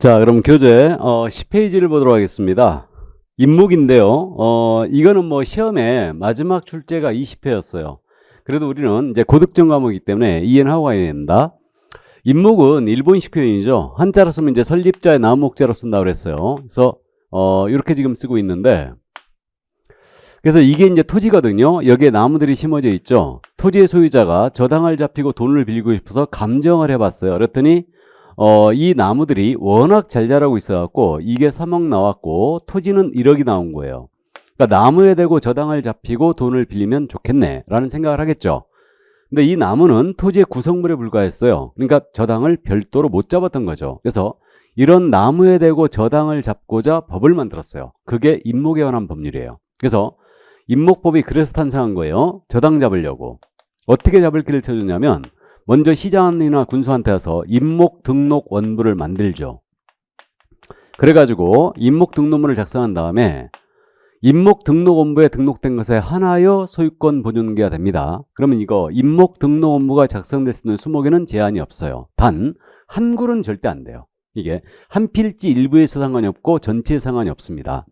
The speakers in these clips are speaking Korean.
자, 그럼 교재 10페이지를 보도록 하겠습니다. 인목인데요. 이거는 뭐 시험에 마지막 출제가 20회였어요. 그래도 우리는 이제 고득점 과목이기 때문에 이해하고 가야 됩니다. 인목은 일본식 표현이죠. 한자로 쓰면 이제 설립자의 나음목자로 쓴다고 그랬어요. 그래서 이렇게 지금 쓰고 있는데, 그래서 이게 이제 토지거든요. 여기에 나무들이 심어져 있죠. 토지의 소유자가 저당을 잡히고 돈을 빌리고 싶어서 감정을 해봤어요. 그랬더니 이 나무들이 워낙 잘 자라고 있어갖고 이게 3억 나왔고 토지는 1억이 나온 거예요. 그러니까 나무에 대고 저당을 잡히고 돈을 빌리면 좋겠네 라는 생각을 하겠죠. 근데 이 나무는 토지의 구성물에 불과했어요. 그러니까 저당을 별도로 못 잡았던 거죠. 그래서 이런 나무에 대고 저당을 잡고자 법을 만들었어요. 그게 인목에 관한 법률이에요. 그래서 인목법이 그래서 탄생한 거예요. 저당 잡으려고. 어떻게 잡을 길을 펴주냐면 먼저 시장이나 군수한테 와서 인목 등록 원부를 만들죠. 그래가지고 인목 등록문을 작성한 다음에 인목 등록 원부에 등록된 것에 한하여 소유권 보존계가 됩니다. 그러면 이거 인목 등록 원부가 작성될 수 있는 수목에는 제한이 없어요. 단 한 굴은 절대 안 돼요. 이게 한 필지 일부에서 상관이 없고 전체에 상관이 없습니다.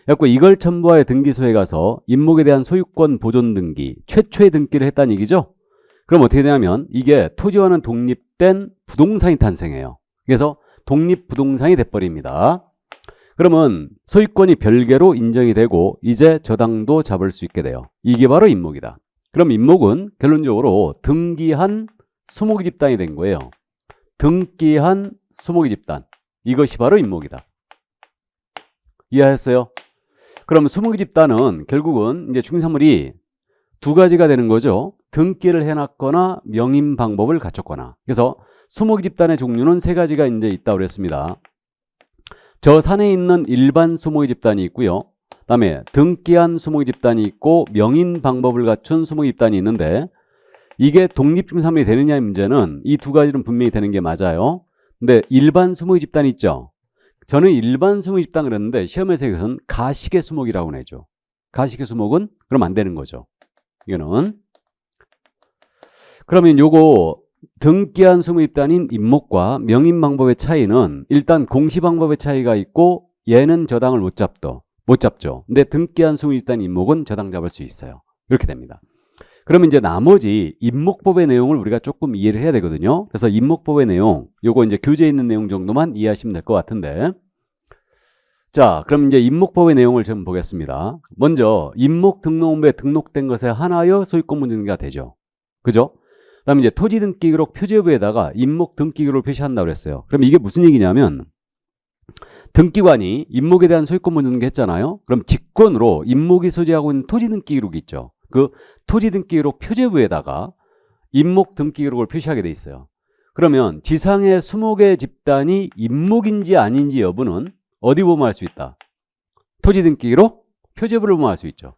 그래서 이걸 첨부하여 등기소에 가서 인목에 대한 소유권 보존 등기, 최초의 등기를 했다는 얘기죠. 그럼 어떻게 되냐면 이게 토지와는 독립된 부동산이 탄생해요. 그래서 독립부동산이 돼버립니다. 그러면 소유권이 별개로 인정이 되고 이제 저당도 잡을 수 있게 돼요. 이게 바로 인목이다. 그럼 인목은 결론적으로 등기한 수목이 집단이 된 거예요. 등기한 수목이 집단. 이것이 바로 인목이다. 이해하셨어요? 그럼 수목이 집단은 결국은 이제 중개사물이 두 가지가 되는 거죠. 등기를 해놨거나 명인 방법을 갖췄거나. 그래서 수목이 집단의 종류는 세 가지가 이제 있다고 그랬습니다. 저 산에 있는 일반 수목이 집단이 있고요. 그다음에 등기한 수목이 집단이 있고 명인 방법을 갖춘 수목이 집단이 있는데 이게 독립중개사물이 되느냐의 문제는 이 두 가지는 분명히 되는 게 맞아요. 근데 일반 수목이 집단이 있죠. 저는 일반 수목이 집단 그랬는데 시험에서 이것은 가식의 수목이라고 내죠. 가식의 수목은 그럼 안 되는 거죠. 이거는. 그러면 요거 등기한 수목이 집단인 인목과 명인 방법의 차이는 일단 공시 방법의 차이가 있고 얘는 저당을 못 잡죠. 근데 등기한 수목이 집단인 인목은 저당 잡을 수 있어요. 이렇게 됩니다. 그러면 이제 나머지 인목법의 내용을 우리가 조금 이해를 해야 되거든요. 그래서 인목법의 내용, 요거 이제 교재에 있는 내용 정도만 이해하시면 될 것 같은데. 자, 그럼 이제 인목법의 내용을 좀 보겠습니다. 먼저 인목 등록원부에 등록된 것에 한하여 소유권 문제가 되죠. 그죠? 그다음에 이제 토지 등기 기록 표제부에다가 인목 등기 기록을 표시한다고 그랬어요. 그럼 이게 무슨 얘기냐면 등기관이 인목에 대한 소유권 문제 했잖아요. 그럼 직권으로 인목이 소지하고 있는 토지 등기 기록이 있죠. 그 토지 등기 기록 표제부에다가 인목 등기 기록을 표시하게 돼 있어요. 그러면 지상의 수목의 집단이 인목인지 아닌지 여부는 어디 보면 알 수 있다? 토지 등기 기록 표제부를 보면 알 수 있죠.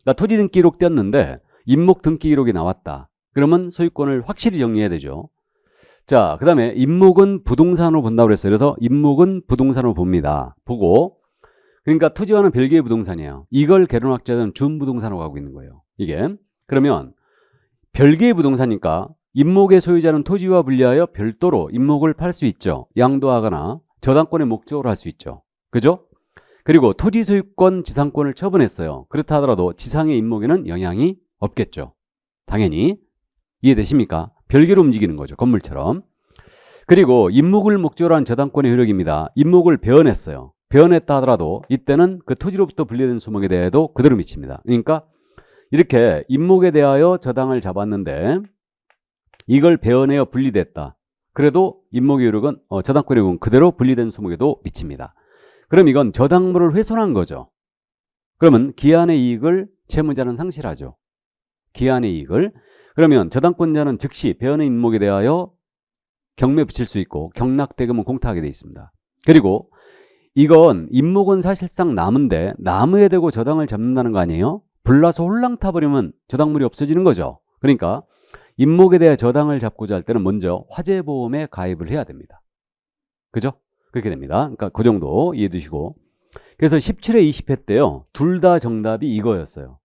그러니까 토지 등기 기록 띄었는데 인목 등기 기록이 나왔다. 그러면 소유권을 확실히 정리해야 되죠. 자, 그 다음에 인목은 부동산으로 본다고 그랬어요. 그래서 인목은 부동산으로 봅니다. 보고 그러니까 토지와는 별개의 부동산이에요. 이걸 개론학자들은 준부동산으로 가고 있는 거예요. 이게. 그러면 별개의 부동산이니까 인목의 소유자는 토지와 분리하여 별도로 인목을 팔 수 있죠. 양도하거나 저당권의 목적으로 할 수 있죠. 그죠? 그리고 토지 소유권 지상권을 처분했어요. 그렇다 하더라도 지상의 인목에는 영향이 없겠죠. 당연히. 이해되십니까? 별개로 움직이는 거죠. 건물처럼. 그리고 인목을 목적으로 한 저당권의 효력입니다. 인목을 배언했어요. 배언했다 하더라도 이때는 그 토지로부터 분리된 수목에 대해도 그대로 미칩니다. 그러니까 이렇게 인목에 대하여 저당을 잡았는데 이걸 배언하여 분리됐다. 그래도 인목의 효력은 저당권의 효력은 그대로 분리된 수목에도 미칩니다. 그럼 이건 저당물을 훼손한 거죠. 그러면 기한의 이익을 채무자는 상실하죠. 기한의 이익을. 그러면 저당권자는 즉시 배언의 인목에 대하여 경매 붙일 수 있고 경락대금은 공탁하게 돼 있습니다. 그리고 이건 인목은 사실상 나무인데 나무에 대고 저당을 잡는다는 거 아니에요? 불나서 홀랑 타버리면 저당물이 없어지는 거죠. 그러니까 인목에 대해 저당을 잡고자 할 때는 먼저 화재보험에 가입을 해야 됩니다. 그죠? 그렇게 됩니다. 그러니까 그 정도 이해해 두시고. 그래서 17회 20회 때요. 둘 다 정답이 이거였어요.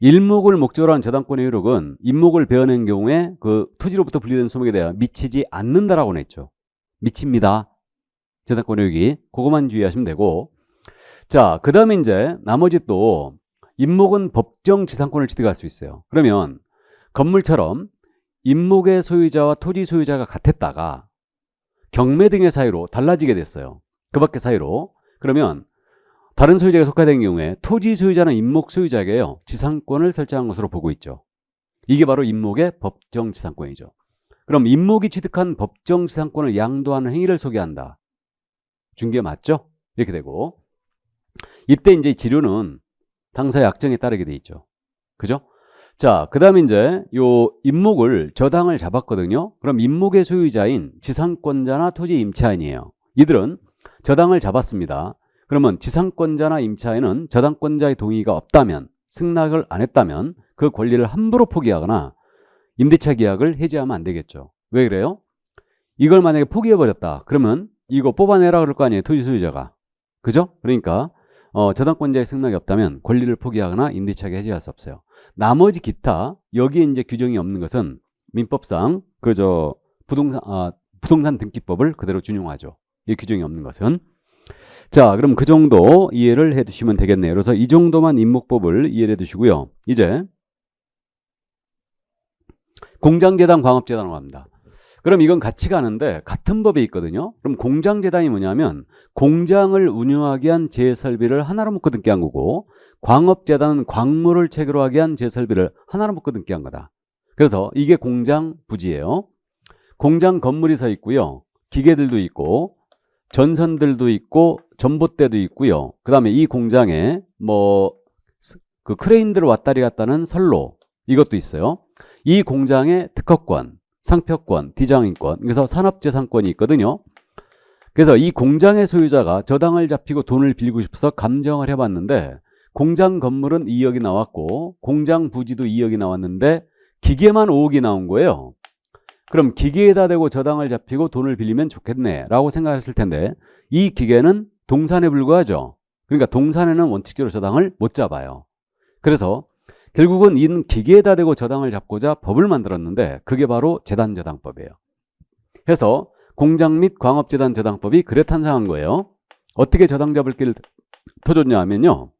일목을 목적으로 한 저당권의 효력은 인목을 배어낸 경우에 그 토지로부터 분리된 수목에 대해 미치지 않는다라고 했죠. 미칩니다. 재산권 효력이. 그것만 주의하시면 되고. 자, 그 다음에 이제 나머지 또 임목은 법정 지상권을 취득할 수 있어요. 그러면 건물처럼 임목의 소유자와 토지 소유자가 같았다가 경매 등의 사유로 달라지게 됐어요. 그 밖의 사유로. 그러면 다른 소유자가 속하된 경우에 토지 소유자는 임목 소유자에게요, 지상권을 설정한 것으로 보고 있죠. 이게 바로 임목의 법정 지상권이죠. 그럼 임목이 취득한 법정 지상권을 양도하는 행위를 소개한다. 중개 맞죠? 이렇게 되고, 이때 이제 지료는 당사의 약정에 따르게 돼 있죠. 그죠? 자, 그 다음에 이제 요 임목을 저당을 잡았거든요. 그럼 임목의 소유자인 지상권자나 토지 임차인이에요. 이들은 저당을 잡았습니다. 그러면 지상권자나 임차인은 저당권자의 동의가 없다면, 승낙을 안 했다면 그 권리를 함부로 포기하거나 임대차 계약을 해지하면 안 되겠죠. 왜 그래요? 이걸 만약에 포기해버렸다. 그러면 이거 뽑아내라 그럴 거 아니에요, 토지 소유자가. 그죠? 그러니까 저당권자의 승낙이 없다면 권리를 포기하거나 임대차 계약 해지할 수 없어요. 나머지 기타, 여기에 이제 규정이 없는 것은 민법상 부동산 등기법을 그대로 준용하죠. 이 규정이 없는 것은. 자, 그럼 그 정도 이해를 해 두시면 되겠네요. 그래서 이 정도만 임목법을 이해를 해 두시고요. 이제 공장재단, 광업재단으로 갑니다. 그럼 이건 같이 가는데 같은 법에 있거든요. 그럼 공장재단이 뭐냐면 공장을 운영하기 위한 재설비를 하나로 묶어 등기한 거고, 광업재단은 광물을 체결하기 위한 재설비를 하나로 묶어 등기한 거다. 그래서 이게 공장 부지예요. 공장 건물이 서 있고요. 기계들도 있고 전선들도 있고 전봇대도 있고요. 그 다음에 이 공장에 그 크레인들 왔다리 갔다는 선로, 이것도 있어요. 이 공장의 특허권, 상표권, 디자인권, 그래서 산업재산권이 있거든요. 그래서 이 공장의 소유자가 저당을 잡히고 돈을 빌리고 싶어서 감정을 해봤는데 공장 건물은 2억이 나왔고 공장 부지도 2억이 나왔는데 기계만 5억이 나온 거예요. 그럼 기계에다 대고 저당을 잡히고 돈을 빌리면 좋겠네 라고 생각했을 텐데 이 기계는 동산에 불과하죠. 그러니까 동산에는 원칙적으로 저당을 못 잡아요. 그래서 결국은 이 기계에다 대고 저당을 잡고자 법을 만들었는데 그게 바로 재단저당법이에요. 해서 공장 및 광업재단 저당법이 그래 탄생한 거예요. 어떻게 저당 잡을 길을 터줬냐 하면요.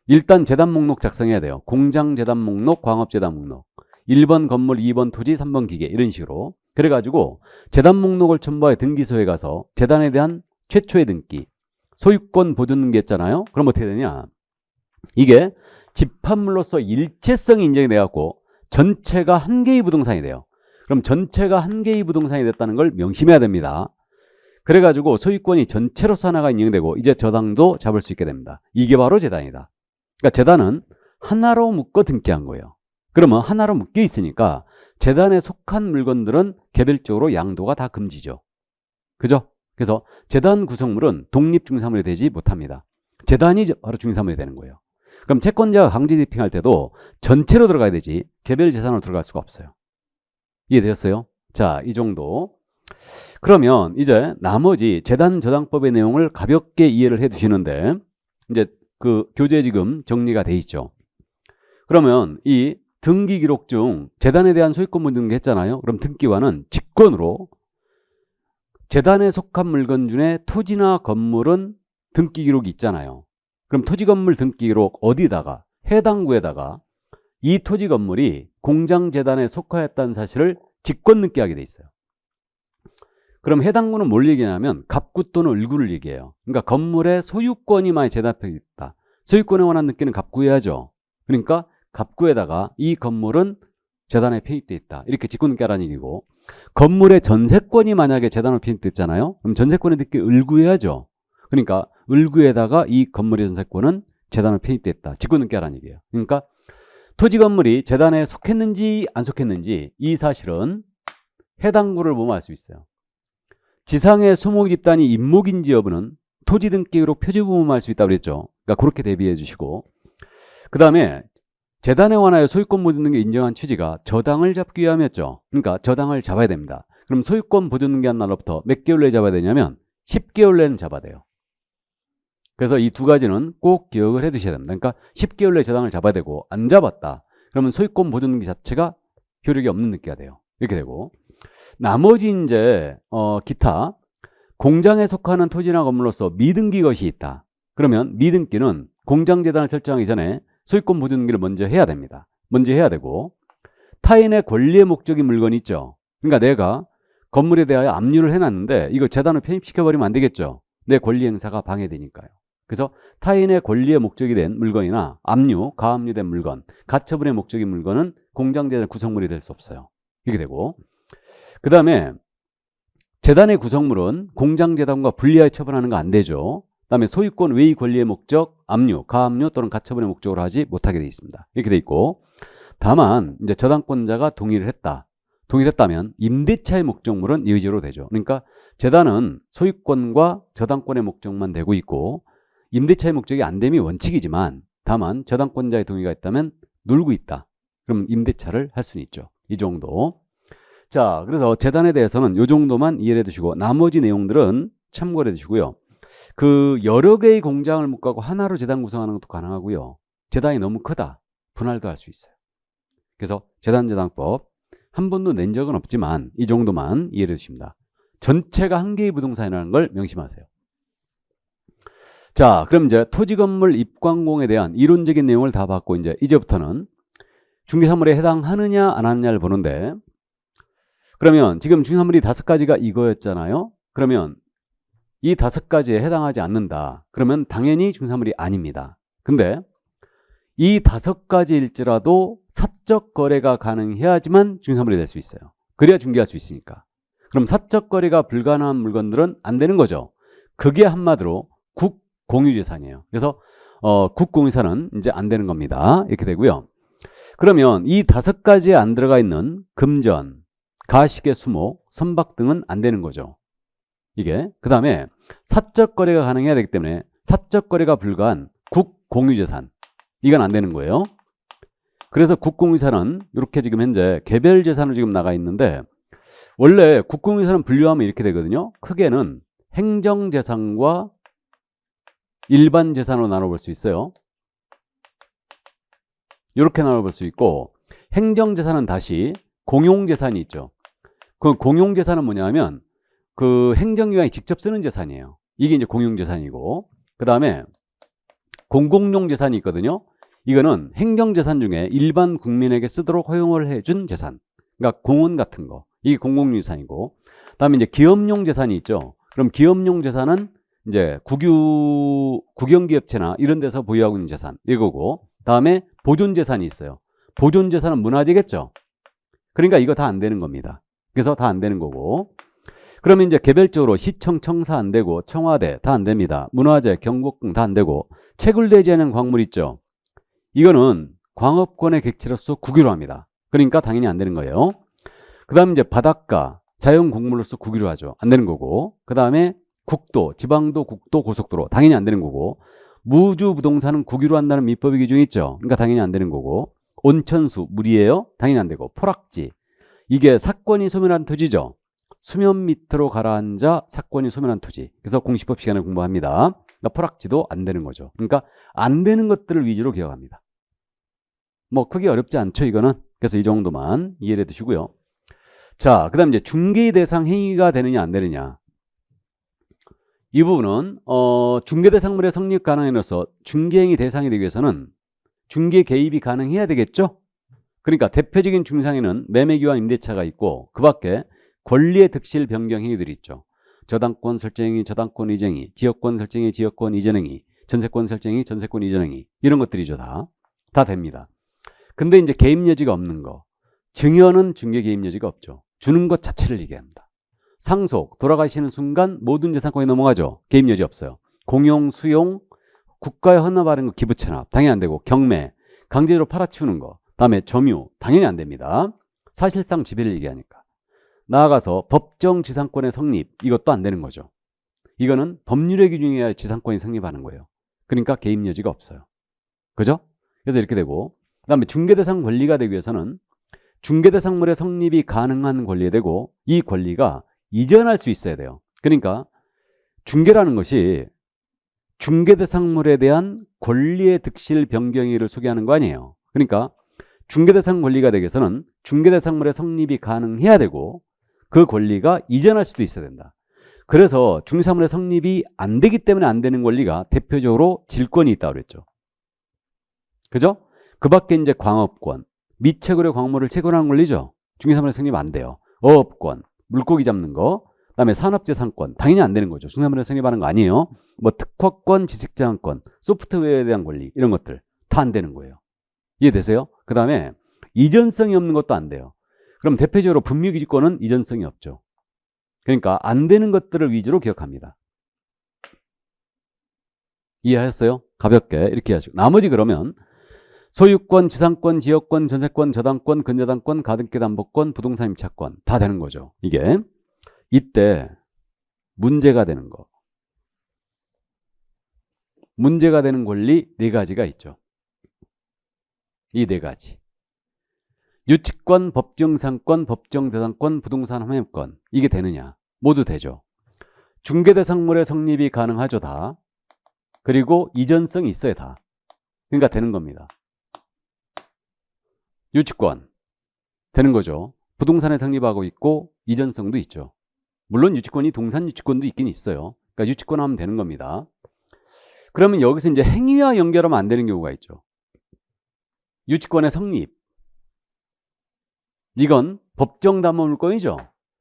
일단 재단 목록 작성해야 돼요. 공장 재단 목록, 광업재단 목록. 1번 건물, 2번 토지, 3번 기계, 이런 식으로. 그래가지고 재단 목록을 첨부해 등기소에 가서 재단에 대한 최초의 등기, 소유권 보존 등기 했잖아요. 그럼 어떻게 되냐. 이게 집합물로서 일체성이 인정이 돼갖고 전체가 한 개의 부동산이 돼요. 그럼 전체가 한 개의 부동산이 됐다는 걸 명심해야 됩니다. 그래가지고 소유권이 전체로서 하나가 인정되고 이제 저당도 잡을 수 있게 됩니다. 이게 바로 재단이다. 그러니까 재단은 하나로 묶어 등기한 거예요. 그러면 하나로 묶여 있으니까 재단에 속한 물건들은 개별적으로 양도가 다 금지죠. 그죠? 그래서 재단 구성물은 독립중개사물이 되지 못합니다. 재단이 바로 중개사물이 되는 거예요. 그럼 채권자가 강제 집행할 때도 전체로 들어가야 되지 개별 재산으로 들어갈 수가 없어요. 이해되셨어요? 자, 이 정도. 그러면 이제 나머지 재단 저당법의 내용을 가볍게 이해를 해 두시는데 이제 그 교재에 지금 정리가 돼 있죠. 그러면 이 등기 기록 중 재단에 대한 소유권 등기했잖아요. 그럼 등기관은 직권으로 재단에 속한 물건 중에 토지나 건물은 등기 기록이 있잖아요. 그럼 토지 건물 등기 기록 어디다가 해당 구에다가 이 토지 건물이 공장재단에 속하였다는 사실을 직권 등기하게 돼 있어요. 그럼 해당 구는 뭘 얘기하냐면 갑구 또는 을구를 얘기해요. 그러니까 건물의 소유권이 만약 재단에 있다. 소유권에 관한 등기는 갑구해야죠. 그러니까 갑구에다가 이 건물은 재단에 편입돼 있다. 이렇게 직권 등기하라는 얘기고, 건물의 전세권이 만약에 재단으로 편입됐잖아요. 그럼 전세권의 등기 을구해야죠. 그러니까 을구에다가 이 건물의 전세권은 재단으로 편입돼 있다. 직권 등기하라는 얘기예요. 그러니까 토지 건물이 재단에 속했는지 안 속했는지 이 사실은 해당 구를 보면 알 수 있어요. 지상의 수목 집단이 임목인지 여부는 토지 등기로 표지 보면 알 수 있다고 그랬죠. 그러니까 그렇게 대비해 주시고, 그 다음에 재단에 관하여 소유권 보존 등기 인정한 취지가 저당을 잡기 위함이었죠. 그러니까 저당을 잡아야 됩니다. 그럼 소유권 보존 등기한 날로부터 몇 개월 내에 잡아야 되냐면 10개월 내는 잡아야 돼요. 그래서 이 두 가지는 꼭 기억을 해 두셔야 됩니다. 그러니까 10개월 내에 저당을 잡아야 되고 안 잡았다. 그러면 소유권 보존 등기 자체가 효력이 없는 등기가 돼요. 이렇게 되고, 나머지 이제 기타 공장에 속하는 토지나 건물로서 미등기 것이 있다. 그러면 미등기는 공장재단을 설정하기 전에 소유권 보존 등기를 먼저 해야 됩니다. 먼저 해야 되고, 타인의 권리의 목적인 물건이 있죠. 그러니까 내가 건물에 대하여 압류를 해놨는데 이거 재단으로 편입시켜버리면 안 되겠죠. 내 권리 행사가 방해되니까요. 그래서 타인의 권리의 목적이 된 물건이나 압류, 가압류된 물건, 가처분의 목적인 물건은 공장재단 구성물이 될 수 없어요. 이렇게 되고, 그 다음에 재단의 구성물은 공장재단과 분리하여 처분하는 거 안 되죠. 그 다음에 소유권 외의 권리의 목적, 압류, 가압류 또는 가처분의 목적으로 하지 못하게 되어 있습니다. 이렇게 돼 있고, 다만 이제 저당권자가 동의를 했다. 동의를 했다면 임대차의 목적물은 이의제로 되죠. 그러니까 재단은 소유권과 저당권의 목적만 되고 있고, 임대차의 목적이 안 됨이 원칙이지만, 다만 저당권자의 동의가 있다면 놀고 있다. 그럼 임대차를 할 수는 있죠. 이 정도. 자, 그래서 재단에 대해서는 이 정도만 이해를 해두시고, 나머지 내용들은 참고를 해두시고요. 그 여러 개의 공장을 묶어가고 하나로 재단 구성하는 것도 가능하고요. 재단이 너무 크다. 분할도 할 수 있어요. 그래서 재단재당법 한 번도 낸 적은 없지만 이 정도만 이해해 주십니다. 전체가 한 개의 부동산이라는 걸 명심하세요. 자, 그럼 이제 토지건물 입광공에 대한 이론적인 내용을 다 봤고, 이제부터는 중개사물에 해당하느냐 안 하느냐를 보는데, 그러면 지금 중개사물이 5가지가 이거였잖아요. 그러면 이 5가지에 해당하지 않는다. 그러면 당연히 중개사물이 아닙니다. 근데 이 5가지일지라도 사적 거래가 가능해야지만 중개사물이 될 수 있어요. 그래야 중개할 수 있으니까. 그럼 사적 거래가 불가능한 물건들은 안 되는 거죠. 그게 한마디로 국공유재산이에요. 그래서 국공유재산은 이제 안 되는 겁니다. 이렇게 되고요. 그러면 이 5가지에 안 들어가 있는 금전, 가식의 수목, 선박 등은 안 되는 거죠. 이게. 그 다음에 사적 거래가 가능해야 되기 때문에 사적 거래가 불가한 국공유재산, 이건 안 되는 거예요. 그래서 국공유재산은 이렇게 지금 현재 개별 재산으로 지금 나가 있는데, 원래 국공유재산은 분류하면 이렇게 되거든요. 크게는 행정재산과 일반 재산으로 나눠볼 수 있어요. 이렇게 나눠볼 수 있고, 행정재산은 다시 공용재산이 있죠. 그 공용재산은 뭐냐면 그 행정기관이 직접 쓰는 재산이에요. 이게 이제 공용재산이고, 그 다음에 공공용 재산이 있거든요. 이거는 행정재산 중에 일반 국민에게 쓰도록 허용을 해준 재산. 그러니까 공원 같은 거. 이게 공공용 재산이고, 그 다음에 이제 기업용 재산이 있죠. 그럼 기업용 재산은 이제 국영기업체나 이런 데서 보유하고 있는 재산. 이거고, 다음에 보존재산이 있어요. 보존재산은 문화재겠죠. 그러니까 이거 다 안 되는 겁니다. 그래서 다 안 되는 거고, 그러면 이제 개별적으로 시청, 청사 안 되고, 청와대 다 안 됩니다. 문화재, 경복궁 다 안 되고, 채굴되지 않은 광물 있죠. 이거는 광업권의 객체로서 국유로 합니다. 그러니까 당연히 안 되는 거예요. 그 다음에 이제 바닷가, 자연곡물로서 국유로 하죠. 안 되는 거고, 그 다음에 국도, 지방도, 국도, 고속도로 당연히 안 되는 거고, 무주 부동산은 국유로 한다는 민법의 규정이 있죠. 그러니까 당연히 안 되는 거고, 온천수, 물이에요? 당연히 안 되고, 포락지, 이게 사건이 소멸한 토지죠. 수면 밑으로 가라앉아 사건이 소멸한 토지. 그래서 공시법 시간에 공부합니다. 그러니까 포락지도 안 되는 거죠. 그러니까 안 되는 것들을 위주로 기억합니다. 뭐 크게 어렵지 않죠, 이거는. 그래서 이 정도만 이해해 두시고요. 자, 그 다음 이제 중개 대상 행위가 되느냐 안 되느냐. 이 부분은 중개 대상물의 성립 가능해서 중개행위 대상이 되기 위해서는 중개 개입이 가능해야 되겠죠. 그러니까 대표적인 중상에는 매매기와 임대차가 있고, 그 밖에 권리의 득실 변경 행위들이 있죠. 저당권 설정행위, 저당권 이전행위, 지역권 설정행위, 지역권 이전행위, 전세권 설정행위, 전세권 이전행위, 이런 것들이죠. 다 됩니다. 근데 이제 개입 여지가 없는 거, 증여는 중개 개입 여지가 없죠. 주는 것 자체를 얘기합니다. 상속, 돌아가시는 순간 모든 재산권이 넘어가죠. 개입 여지 없어요. 공용, 수용, 국가에 헌납하는 거, 기부 체납 당연히 안 되고, 경매, 강제로 팔아치우는 거, 다음에 점유 당연히 안 됩니다. 사실상 지배를 얘기하니까. 나아가서 법정 지상권의 성립, 이것도 안 되는 거죠. 이거는 법률의 기준이어야 지상권이 성립하는 거예요. 그러니까 개입 여지가 없어요. 그죠? 그래서 이렇게 되고, 그 다음에 중개대상 권리가 되기 위해서는 중개대상물의 성립이 가능한 권리에 되고, 이 권리가 이전할 수 있어야 돼요. 그러니까 중개라는 것이 중개대상물에 대한 권리의 득실 변경일을 소개하는 거 아니에요. 그러니까 중개대상 권리가 되기 위해서는 중개대상물의 성립이 가능해야 되고, 그 권리가 이전할 수도 있어야 된다. 그래서 중개사물의 성립이 안 되기 때문에 안 되는 권리가 대표적으로 질권이 있다고 그랬죠. 그죠? 그 밖에 이제 광업권, 미채굴의 광물을 채굴하는 권리죠. 중개사물의 성립 안 돼요. 어업권, 물고기 잡는 거, 그다음에 산업재산권, 당연히 안 되는 거죠. 중개사물의 성립하는 거 아니에요. 뭐 특허권, 지식재산권, 소프트웨어에 대한 권리 이런 것들 다 안 되는 거예요. 이해되세요? 그 다음에 이전성이 없는 것도 안 돼요. 그럼 대표적으로 분묘기지권은 이전성이 없죠. 그러니까 안 되는 것들을 위주로 기억합니다. 이해하셨어요? 가볍게 이렇게 하시고 나머지 그러면 소유권, 지상권, 지역권, 전세권, 저당권, 근저당권, 가등기담보권, 부동산 임차권 다 되는 거죠. 이게 이때 문제가 되는 거. 문제가 되는 권리 네 가지가 있죠. 이 네 가지. 유치권, 법정상권, 법정대상권, 부동산 함유권 이게 되느냐? 모두 되죠. 중개대상물의 성립이 가능하죠. 다. 그리고 이전성이 있어야 다. 그러니까 되는 겁니다. 유치권 되는 거죠. 부동산에 성립하고 있고 이전성도 있죠. 물론 유치권이 동산 유치권도 있긴 있어요. 그러니까 유치권 하면 되는 겁니다. 그러면 여기서 이제 행위와 연결하면 안 되는 경우가 있죠. 유치권의 성립. 이건 법정담보물권이죠.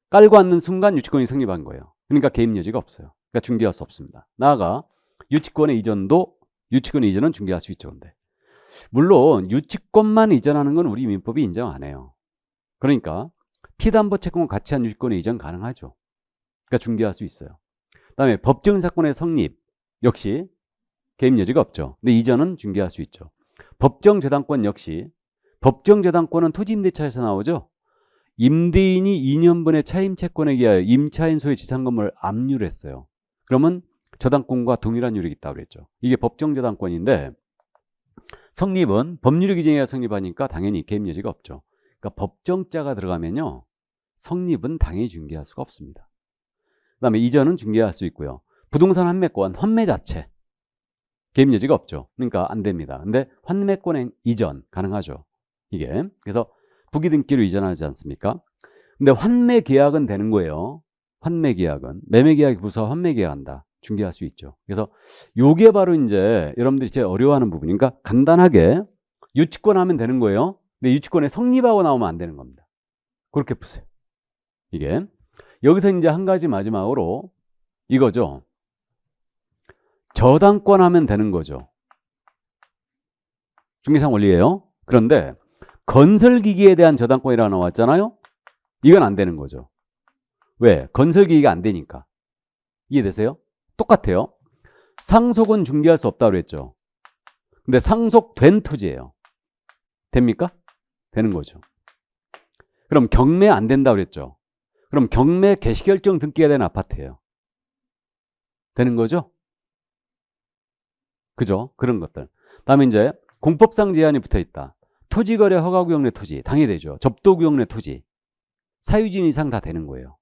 깔고 앉는 순간 유치권이 성립한 거예요. 그러니까 개입 여지가 없어요. 그러니까 중개할 수 없습니다. 나아가 유치권의 이전도 유치권의 이전은 중개할 수 있죠. 근데 물론 유치권만 이전하는 건 우리 민법이 인정 안 해요. 그러니까 피담보 채권과 같이 한 유치권의 이전 가능하죠. 그러니까 중개할 수 있어요. 그다음에 법정사건의 성립 역시 개입 여지가 없죠. 근데 이전은 중개할 수 있죠. 법정저당권 역시 법정저당권은 토지임대차에서 나오죠. 임대인이 2년분의 차임채권에 의하여 임차인 소유의 지상건물을 압류를 했어요. 그러면 저당권과 동일한 유력이 있다고 그랬죠. 이게 법정저당권인데 성립은 법률의 규정에 의해 성립하니까 당연히 개입 여지가 없죠. 그러니까 법정자가 들어가면요. 성립은 당연히 중개할 수가 없습니다. 그 다음에 이전은 중개할 수 있고요. 부동산 환매권, 환매 자체 개입 여지가 없죠. 그러니까 안 됩니다. 근데 환매권의 이전 가능하죠. 이게 그래서 부기등기로 이전하지 않습니까? 근데 환매 계약은 되는 거예요. 환매 계약은 매매 계약이 부서 환매 계약한다. 중개할 수 있죠. 그래서 요게 바로 이제 여러분들이 제일 어려워하는 부분이니까 간단하게 유치권 하면 되는 거예요. 근데 유치권에 성립하고 나오면 안 되는 겁니다. 그렇게 푸세요. 이게 여기서 이제 한 가지 마지막으로 이거죠. 저당권 하면 되는 거죠. 중개상 원리예요. 그런데 건설기기에 대한 저당권이라고 나왔잖아요. 이건 안 되는 거죠. 왜? 건설기기가 안 되니까. 이해되세요? 똑같아요. 상속은 중개할 수 없다고 그랬죠. 근데 상속된 토지예요. 됩니까? 되는 거죠. 그럼 경매 안 된다고 그랬죠. 그럼 경매 개시결정 등기가 된 아파트예요. 되는 거죠? 그죠? 그런 것들. 다음에 이제 공법상 제한이 붙어 있다. 토지거래 허가구역 내 토지 당연히 되죠. 접도구역 내 토지 사유진 이상 다 되는 거예요.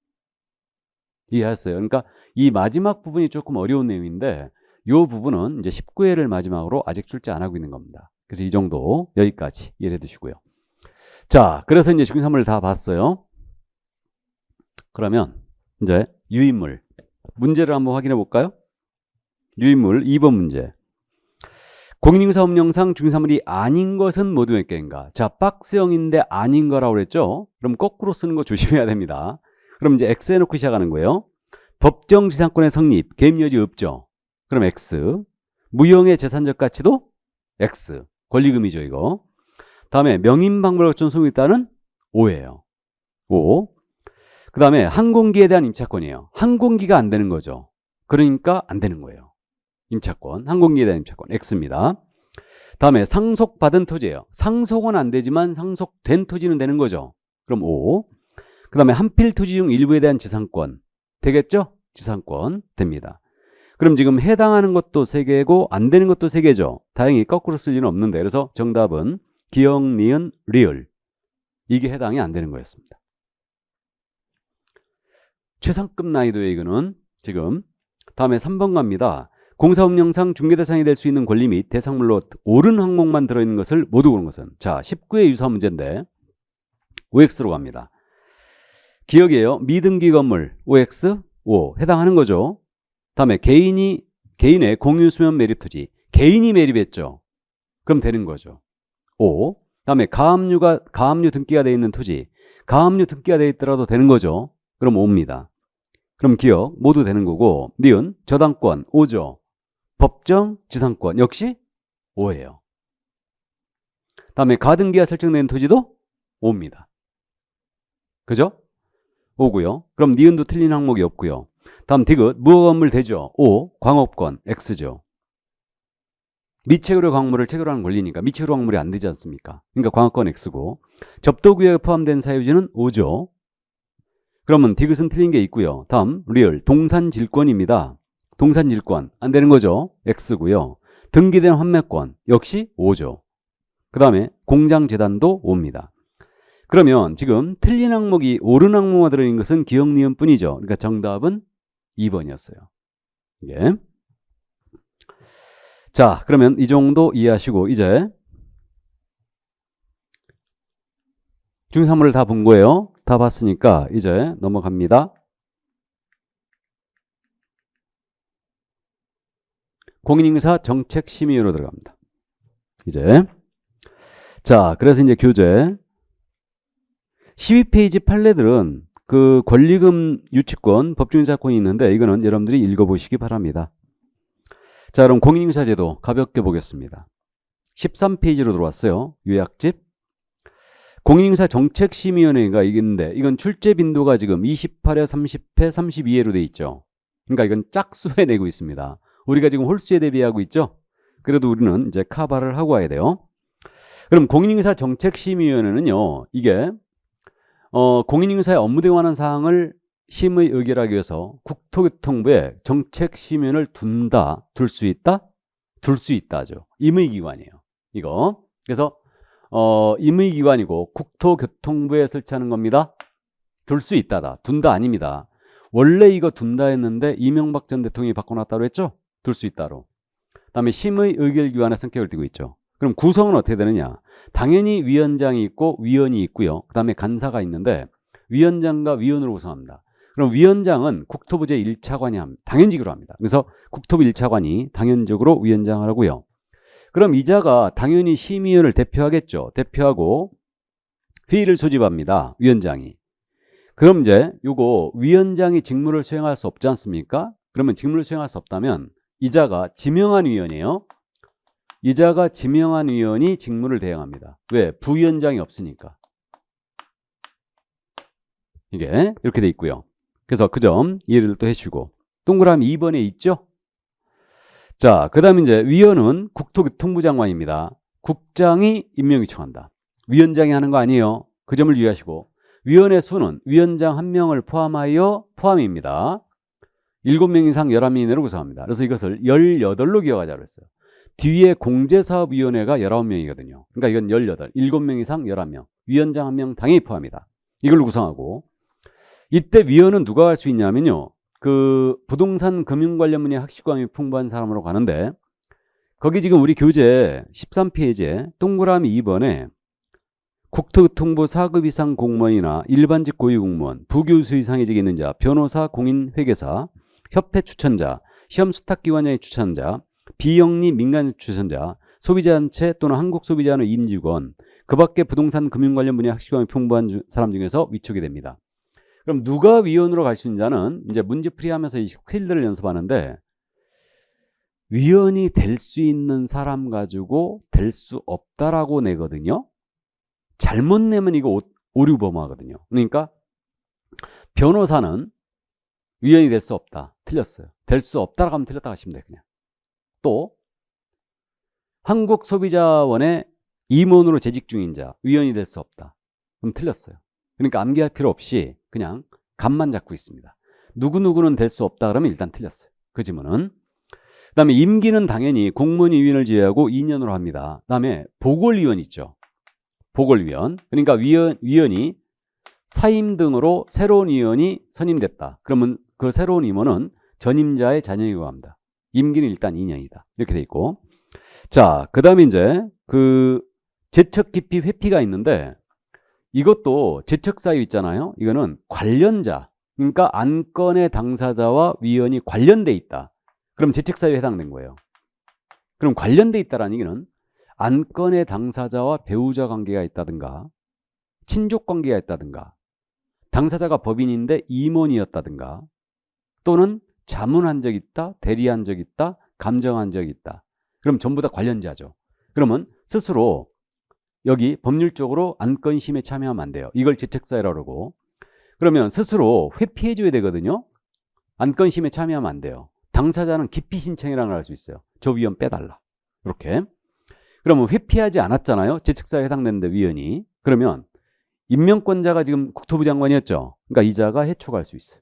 이해하셨어요? 그러니까 이 마지막 부분이 조금 어려운 내용인데 이 부분은 이제 19회를 마지막으로 아직 출제 안 하고 있는 겁니다. 그래서 이 정도 여기까지 이해해 두시고요. 자, 그래서 이제 중개사물을 다 봤어요. 그러면 이제 유인물 문제를 한번 확인해 볼까요? 유인물 2번 문제. 공인인사업령상 중개사물이 아닌 것은 모두 몇 개인가? 자, 박스형인데 아닌 거라고 그랬죠? 그럼 거꾸로 쓰는 거 조심해야 됩니다. 그럼 이제 X 해놓고 시작하는 거예요. 법정지상권의 성립, 개입 여지 없죠? 그럼 X. 무형의 재산적 가치도 X. 권리금이죠, 이거. 다음에 명인방불허 전송이 있다는 O예요. O. 그 다음에 항공기에 대한 임차권이에요. 항공기가 안 되는 거죠. 그러니까 안 되는 거예요. 임차권, 항공기에 대한 임차권 X입니다. 다음에 상속받은 토지예요. 상속은 안 되지만 상속된 토지는 되는 거죠. 그럼 O. 그 다음에 한필 토지 중 일부에 대한 지상권 되겠죠? 지상권 됩니다. 그럼 지금 해당하는 것도 3개고 안 되는 것도 3개죠. 다행히 거꾸로 쓸 리는 없는데 그래서 정답은 기역, 니은, 리을 이게 해당이 안 되는 거였습니다. 최상급 난이도의 이거는 지금 다음에 3번 갑니다. 공사업령상 중개대상이 될 수 있는 권리 및 대상물로 옳은 항목만 들어있는 것을 모두 고른 것은 자 19회 유사 문제인데 OX로 갑니다. 기억이에요. 미등기 건물 OX, 5. 해당하는 거죠. 다음에 개인의 공유 수면 매립 토지. 개인이 매립했죠. 그럼 되는 거죠. 5. 다음에 가압류 등기가 되어 있는 토지. 가압류 등기가 되어 있더라도 되는 거죠. 그럼 5입니다. 그럼 기억 모두 되는 거고, 니은 저당권 5죠. 법정 지상권 역시 5예요. 다음에 가등기가 설정된 토지도 5입니다. 그죠? 5고요. 그럼 니은도 틀린 항목이 없고요. 다음 디귿 무허가 건물 되죠. 5. 광업권 X죠. 미체결의 광물을 체결하는 권리니까 미체결의 광물이 안 되지 않습니까? 그러니까 광업권 X고, 접도구역에 포함된 사유지는 5죠. 그러면 디귿은 틀린 게 있고요. 다음 리을 동산질권입니다. 동산질권 안 되는 거죠. X고요. 등기된 환매권 역시 5죠. 그 다음에 공장재단도 5입니다. 그러면 지금 틀린 항목이 옳은 항목만 들어있는 것은 기억, 니은 뿐이죠. 그러니까 정답은 2번이었어요. 예. 자, 그러면 이 정도 이해하시고 이제 중산물을 다 본 거예요. 다 봤으니까 이제 넘어갑니다. 공인인사 정책심의위로 들어갑니다. 이제 자, 그래서 이제 교재 12페이지 판례들은 그 권리금 유치권, 법중인사권이 있는데 이거는 여러분들이 읽어보시기 바랍니다. 자, 그럼 공인인사제도 가볍게 보겠습니다. 13페이지로 들어왔어요. 요약집. 공인인사 정책심의위원회가 있는데 이건 출제 빈도가 지금 28회, 30회, 32회로 돼 있죠. 그러니까 이건 짝수에 내고 있습니다. 우리가 지금 홀수에 대비하고 있죠. 그래도 우리는 이제 카바를 하고 와야 돼요. 그럼 공인인사 정책심의위원회는요, 이게 공인인사의 업무 등에 관한 사항을 심의 의결하기 위해서 국토교통부에 정책심의위원회를 둘 수 있다? 둘 수 있다죠. 임의기관이에요. 이거. 그래서 임의기관이고 국토교통부에 설치하는 겁니다. 둘 수 있다다. 둔다 아닙니다. 원래 이거 둔다 했는데 이명박 전 대통령이 바꿔놨다고 했죠? 둘 수 있다로. 그다음에 심의 의결기관의 성격을 띠고 있죠. 그럼 구성은 어떻게 되느냐? 당연히 위원장이 있고 위원이 있고요. 그 다음에 간사가 있는데 위원장과 위원으로 구성합니다. 그럼 위원장은 국토부 제1차관이 합니다. 당연직으로 합니다. 그래서 국토부 1차관이 당연적으로 위원장을 하고요. 그럼 이자가 당연히 심의위원을 대표하겠죠. 대표하고 회의를 소집합니다. 위원장이. 그럼 이제 요거 위원장이 직무를 수행할 수 없지 않습니까? 그러면 직무를 수행할 수 없다면 이자가 지명한 위원이에요. 이자가 지명한 위원이 직무를 대행합니다. 왜? 부위원장이 없으니까. 이게 이렇게 돼 있고요. 그래서 그 점 이해를 또 해주고, 동그라미 2번에 있죠? 자, 그 다음에 이제 위원은 국토교통부 장관입니다. 국장이 임명 요청한다. 위원장이 하는 거 아니에요. 그 점을 유의하시고, 위원의 수는 위원장 1명을 포함하여 포함입니다. 7명 이상 11명 이내로 구성합니다. 그래서 이것을 18로 기억하자고 했어요. 뒤에 공제사업위원회가 19명이거든요. 그러니까 이건 18, 7명 이상 11명. 위원장 1명 당연히 포함이다. 이걸로 구성하고, 이때 위원은 누가 할 수 있냐면요. 그 부동산 금융 관련 분야 학식감이 풍부한 사람으로 가는데, 거기 지금 우리 교재 13페이지에 동그라미 2번에 국토교통부 4급 이상 공무원이나 일반직 고위공무원, 부교수 이상의 직에 있는 자, 변호사, 공인, 회계사, 협회 추천자, 시험 수탁기관장의 추천자, 비영리 민간 추천자, 소비자단체 또는 한국소비자원의 임직원, 그 밖에 부동산 금융 관련 분야 학식감이 풍부한 사람 중에서 위촉이 됩니다. 그럼 누가 위원으로 갈 수 있는지는 이제 문제풀이하면서 이 스킬들을 연습하는데, 위원이 될 수 있는 사람 가지고 될 수 없다라고 내거든요. 잘못 내면 이거 오류범하거든요. 그러니까 변호사는 위원이 될 수 없다. 틀렸어요. 될 수 없다라고 하면 틀렸다고 하시면 돼요. 그냥. 또 한국소비자원의 임원으로 재직 중인 자, 위원이 될 수 없다. 그럼 틀렸어요. 그러니까 암기할 필요 없이 그냥 감만 잡고 있습니다. 누구누구는 될 수 없다 그러면 일단 틀렸어요. 그 지문은. 그 다음에 임기는 당연히 공무원이 위원을 제외하고 2년으로 합니다. 그 다음에 보궐위원 있죠. 보궐위원. 그러니까 위원이 사임 등으로 새로운 위원이 선임됐다. 그러면 그 새로운 임원은 전임자의 자녀이고 합니다. 임기는 일단 2년이다. 이렇게 돼 있고. 자, 그 다음에 이제 그 제척 기피 회피가 있는데, 이것도 제척 사유 있잖아요. 이거는 관련자, 그러니까 안건의 당사자와 위원이 관련돼 있다. 그럼 재책사유에 해당된 거예요. 그럼 관련돼 있다라는 얘기는 안건의 당사자와 배우자 관계가 있다든가 친족 관계가 있다든가 당사자가 법인인데 임원이었다든가 또는 자문한 적 있다, 대리한 적 있다, 감정한 적 있다. 그럼 전부 다 관련자죠. 그러면 스스로 여기 법률적으로 안건심에 참여하면 안 돼요. 이걸 재책사유라고 그러고 그러면 스스로 회피해 줘야 되거든요. 안건심에 참여하면 안 돼요. 당사자는 기피 신청이라는 걸 할 수 있어요. 저 위원 빼달라. 이렇게. 그러면 회피하지 않았잖아요. 재책사유에 해당되는데 위원이. 그러면 임명권자가 지금 국토부 장관이었죠. 그러니까 이자가 해촉할 수 있어요.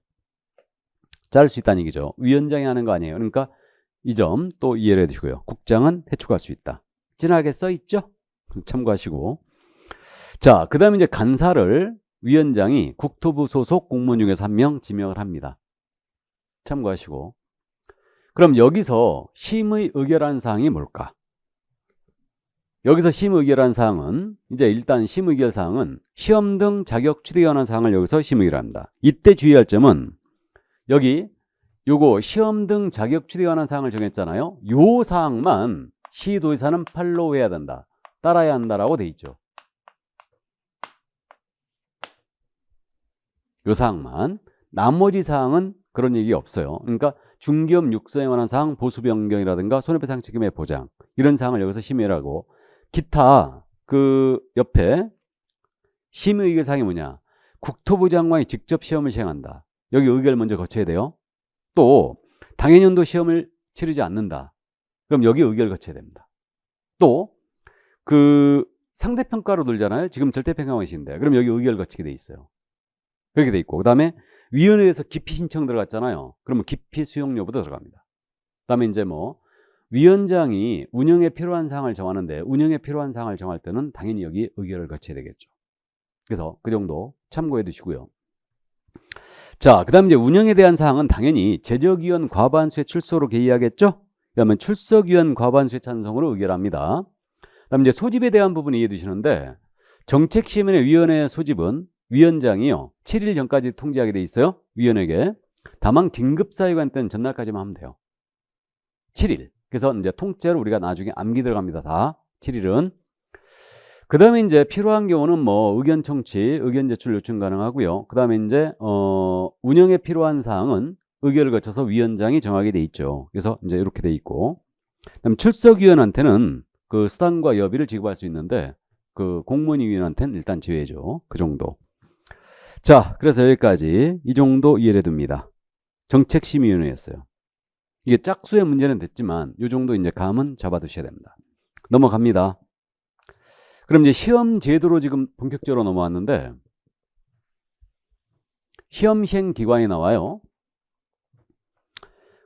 자를 수 있다는 얘기죠. 위원장이 하는 거 아니에요. 그러니까 이 점 또 이해를 해두시고요. 국장은 해촉할 수 있다. 진하게 써 있죠? 참고하시고. 자, 그 다음에 이제 간사를 위원장이 국토부 소속 공무원 중에서 한 명 지명을 합니다. 참고하시고. 그럼 여기서 심의 의결한 사항이 뭘까? 여기서 심의 의결한 사항은 이제 일단 심의 의결 사항은 시험 등 자격 취득에 관한 사항을 여기서 심의 의결합니다. 이때 주의할 점은 여기 요거 시험 등 자격 취득에 관한 사항을 정했잖아요. 요 사항만 시도지사는 팔로우 해야 된다. 따라야 한다라고 돼 있죠. 요 사항만. 나머지 사항은 그런 얘기 없어요. 그러니까 중기업 육성에 관한 사항, 보수 변경이라든가 손해배상 책임의 보장 이런 사항을 여기서 심의하고 기타 그 옆에 심의 의결 사항이 뭐냐? 국토부 장관이 직접 시험을 시행한다. 여기 의결 먼저 거쳐야 돼요. 또 당해년도 시험을 치르지 않는다. 그럼 여기 의결 거쳐야 됩니다. 또 그 상대평가로 돌잖아요. 지금 절대평가원이신데 그럼 여기 의결 거치게 돼 있어요. 그렇게 돼 있고 그 다음에 위원회에서 기피 신청 들어갔잖아요. 그러면 기피 수용 여부도 들어갑니다. 그 다음에 이제 뭐 위원장이 운영에 필요한 사항을 정하는데 운영에 필요한 사항을 정할 때는 당연히 여기 의결을 거쳐야 되겠죠. 그래서 그 정도 참고해 두시고요. 자, 그 다음 이제 운영에 대한 사항은 당연히 제적위원 과반수의 출석으로 개의하겠죠. 그 다음에 출석위원 과반수의 찬성으로 의결합니다. 그 다음 이제 소집에 대한 부분 이해해 두시는데 정책심의의 위원회 소집은 위원장이요 7일 전까지 통지하게 돼 있어요. 위원에게. 다만 긴급사유가 때는 전날까지만 하면 돼요. 7일. 그래서 이제 통째로 우리가 나중에 암기 들어갑니다. 다 7일은. 그 다음에 이제 필요한 경우는 뭐 의견 청취, 의견 제출 요청 가능하고요. 그 다음에 이제 운영에 필요한 사항은 의결을 거쳐서 위원장이 정하게 돼 있죠. 그래서 이제 이렇게 돼 있고. 그다음 출석위원한테는 그 수당과 여비를 지급할 수 있는데 그 공무원위원한테는 일단 제외죠. 그 정도. 자, 그래서 여기까지 이 정도 이해를 해둡니다. 정책심의위원회였어요. 이게 짝수의 문제는 됐지만 이 정도 이제 감은 잡아두셔야 됩니다. 넘어갑니다. 그럼 이제 시험 제도로 지금 본격적으로 넘어왔는데 시험 시행 기관이 나와요.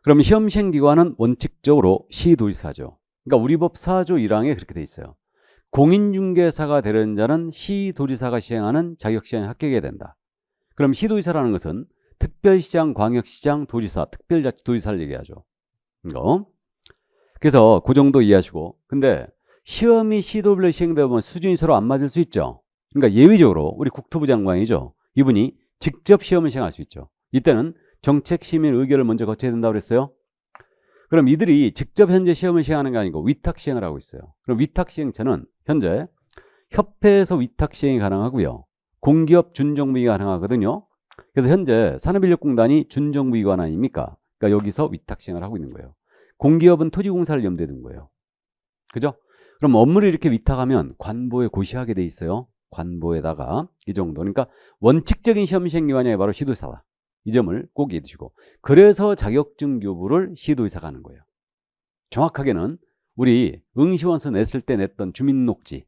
그럼 시험 시행 기관은 원칙적으로 시도지사죠. 그러니까 우리 법 4조 1항에 그렇게 돼 있어요. 공인중개사가 되는 자는 시도지사가 시행하는 자격시험에 합격해야 된다. 그럼 시도지사라는 것은 특별시장, 광역시장, 도지사, 특별자치도지사를 얘기하죠. 이거. 그래서 그 정도 이해하시고. 근데 시험이 시도별로 시행되다 보면 수준이 서로 안 맞을 수 있죠. 그러니까 예외적으로 우리 국토부 장관이죠. 이분이 직접 시험을 시행할 수 있죠. 이때는 정책심의 의결을 먼저 거쳐야 된다고 그랬어요. 그럼 이들이 직접 현재 시험을 시행하는 게 아니고 위탁 시행을 하고 있어요. 그럼 위탁 시행처는 현재 협회에서 위탁 시행이 가능하고요. 공기업 준정부기가 가능하거든요. 그래서 현재 산업인력공단이 준정부기관 아닙니까? 그러니까 여기서 위탁 시행을 하고 있는 거예요. 공기업은 토지공사를 염두에 둔 거예요. 그죠? 그럼 업무를 이렇게 위탁하면 관보에 고시하게 돼 있어요. 관보에다가 이 정도. 그러니까 원칙적인 시험 시행 기관이 바로 시도지사다. 이 점을 꼭 이해해 두시고. 그래서 자격증 교부를 시도지사가 하는 거예요. 정확하게는 우리 응시원서 냈을 때 냈던 주민녹지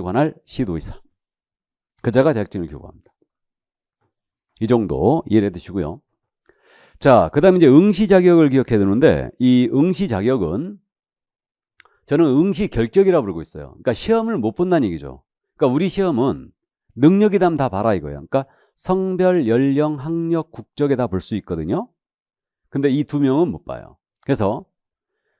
관할 시도지사. 그자가 자격증을 교부합니다. 이 정도 이해해 두시고요. 자, 그 다음에 이제 응시 자격을 기억해야 되는데 이 응시 자격은 저는 응시 결격이라고 부르고 있어요. 그러니까 시험을 못 본다는 얘기죠. 그러니까 우리 시험은 능력이 다 봐라 이거예요. 그러니까 성별, 연령, 학력, 국적에 다 볼 수 있거든요. 근데 이 두 명은 못 봐요. 그래서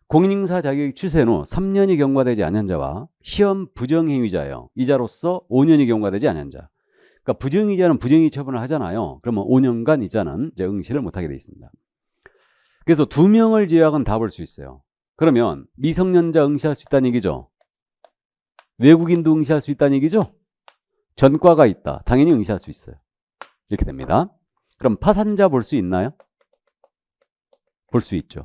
공인인사 자격이 취소한 후 3년이 경과되지 않은 자와 시험 부정행위자예요. 이자로서 5년이 경과되지 않은 자. 그러니까 부정이자는 부정이 처분을 하잖아요. 그러면 5년간 이자는 이제 응시를 못하게 돼 있습니다. 그래서 2명을 제외하고는 다 볼 수 있어요. 그러면 미성년자 응시할 수 있다는 얘기죠. 외국인도 응시할 수 있다는 얘기죠. 전과가 있다. 당연히 응시할 수 있어요. 이렇게 됩니다. 그럼 파산자 볼 수 있나요? 볼 수 있죠.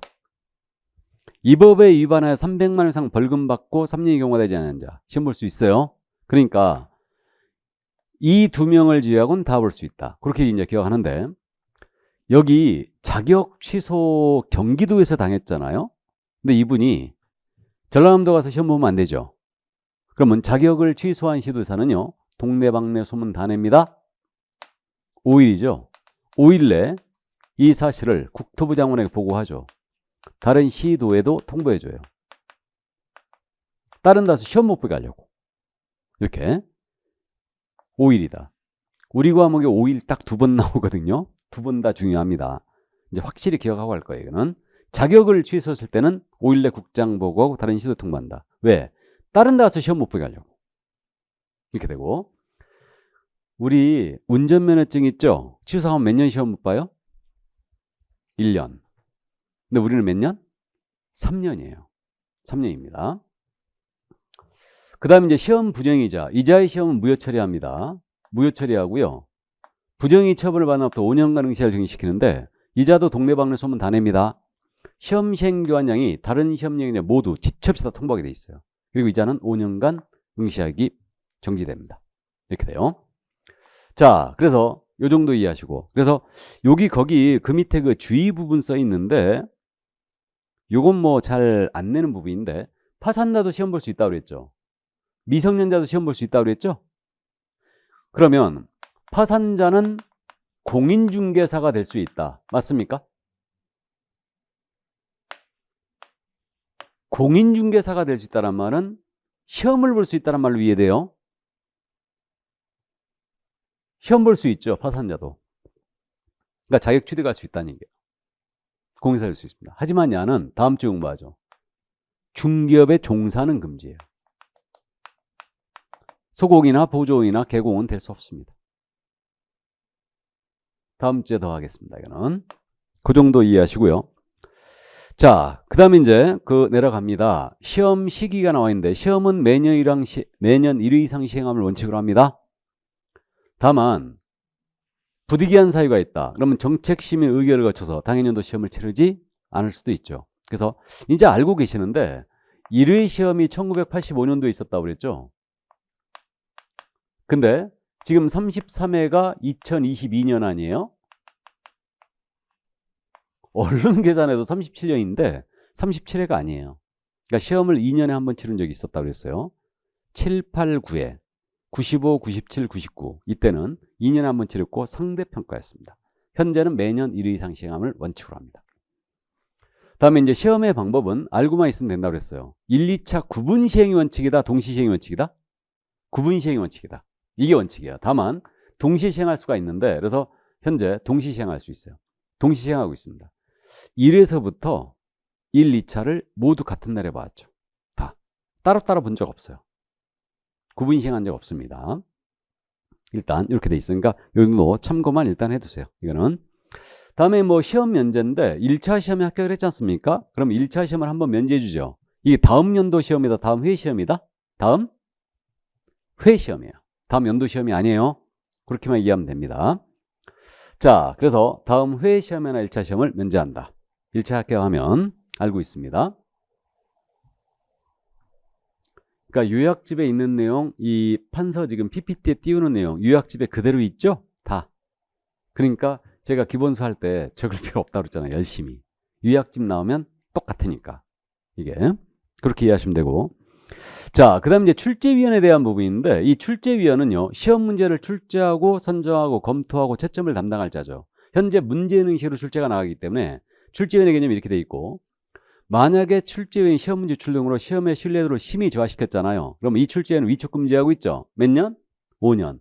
이 법에 위반하여 300만 원 이상 벌금 받고 3년이 경과되지 않은 자 시험 볼 수 있어요. 그러니까 이 2명을 제외하고는 다 볼 수 있다. 그렇게 이제 기억하는데 여기 자격 취소 경기도에서 당했잖아요. 근데 이분이 전라남도 가서 시험 보면 안 되죠. 그러면 자격을 취소한 시도사는요. 동네방네 소문 다 냅니다. 5일이죠. 5일 내 이 사실을 국토부 장관에게 보고하죠. 다른 시도에도 통보해줘요. 다른 데서 시험 못 보게 하려고. 이렇게 5일이다. 우리 과목에 5일 딱 2번 나오거든요. 2번 다 중요합니다. 이제 확실히 기억하고 할 거예요. 이거는 자격을 취소했을 때는 5일 내 국장 보고하고 다른 시도 통보한다. 왜? 다른 데 가서 시험 못 보게 하려고. 이렇게 되고 우리 운전면허증 있죠? 취소하면 몇 년 시험 못 봐요? 1년. 근데 우리는 몇 년? 3년이에요. 3년입니다. 그 다음에 이제 시험 부정이자. 이자의 시험은 무효 처리합니다. 무효 처리하고요. 부정이 처분을 받은 후부터 5년간 응시를 정지시키는데 이자도 동네방네 소문 다 냅니다. 시험 시행 교환량이 다른 시험 영역 모두 지체 없이 다 통보하게 돼 있어요. 그리고 이자는 5년간 응시하기 정지됩니다. 이렇게 돼요. 자, 그래서 요 정도 이해하시고. 그래서 여기 거기 그 밑에 그 주의 부분 써 있는데 요건 뭐 잘 안 내는 부분인데 파산자도 시험 볼 수 있다고 그랬죠. 미성년자도 시험 볼 수 있다고 그랬죠. 그러면 파산자는 공인중개사가 될 수 있다. 맞습니까? 공인중개사가 될 수 있다는 말은 시험을 볼 수 있다는 말로 이해돼요. 시험 볼 수 있죠. 파산자도. 그러니까 자격 취득할 수 있다는 얘기예요. 공인사 될 수 있습니다. 하지만 야는 다음 주에 공부하죠. 중기업에 종사는 금지예요. 소공이나 보조인이나 개공은 될 수 없습니다. 다음 주에 더 하겠습니다. 이거는 그 정도 이해하시고요. 자, 그 다음에 이제 내려갑니다. 시험 시기가 나와 있는데 시험은 매년 1회 이상 시행함을 원칙으로 합니다. 다만 부득이한 사유가 있다. 그러면 정책심의 의결을 거쳐서 당해년도 시험을 치르지 않을 수도 있죠. 그래서 이제 알고 계시는데 1회 시험이 1985년도에 있었다고 그랬죠. 근데 지금 33회가 2022년 아니에요? 얼른 계산해도 37년인데 37회가 아니에요. 그러니까 시험을 2년에 한 번 치른 적이 있었다고 그랬어요. 7, 8, 9회, 95, 97, 99 이때는 2년에 한 번 치렀고 상대평가였습니다. 현재는 매년 1회 이상 시행함을 원칙으로 합니다. 다음에 이제 시험의 방법은 알고만 있으면 된다고 그랬어요. 1, 2차 구분 시행이 원칙이다. 동시 시행이 원칙이다. 구분 시행이 원칙이다. 이게 원칙이에요. 다만 동시 시행할 수가 있는데 그래서 현재 동시 시행할 수 있어요. 동시 시행하고 있습니다. 1회서부터 1, 2차를 모두 같은 날에 봐왔죠. 다. 따로따로 본 적 없어요. 구분 시행한 적 없습니다. 일단 이렇게 돼 있으니까 이 정도 참고만 일단 해두세요. 이거는. 다음에 뭐 시험 면제인데 1차 시험에 합격을 했지 않습니까? 그럼 1차 시험을 한번 면제해 주죠. 이게 다음 연도 시험이다. 다음 회 시험이다. 다음 회 시험이에요. 다음 연도 시험이 아니에요. 그렇게만 이해하면 됩니다. 자, 그래서 다음 회 시험이나 1차 시험을 면제한다. 1차 합격하면 알고 있습니다. 그러니까 요약집에 있는 내용, 이 판서 지금 PPT에 띄우는 내용, 요약집에 그대로 있죠? 다. 그러니까 제가 기본수 할 때 적을 필요 없다고 그랬잖아요. 열심히. 요약집 나오면 똑같으니까. 이게. 그렇게 이해하시면 되고. 자, 그 다음에 이제 출제위원에 대한 부분인데 이 출제위원은요. 시험 문제를 출제하고 선정하고 검토하고 채점을 담당할 자죠. 현재 문제능시로 출제가 나가기 때문에 출제위원의 개념이 이렇게 돼 있고 만약에 출제위원이 시험 문제 출력으로 시험의 신뢰도를 심히 저하시켰잖아요. 그럼 이 출제위원은 위촉 금지하고 있죠. 몇 년? 5년.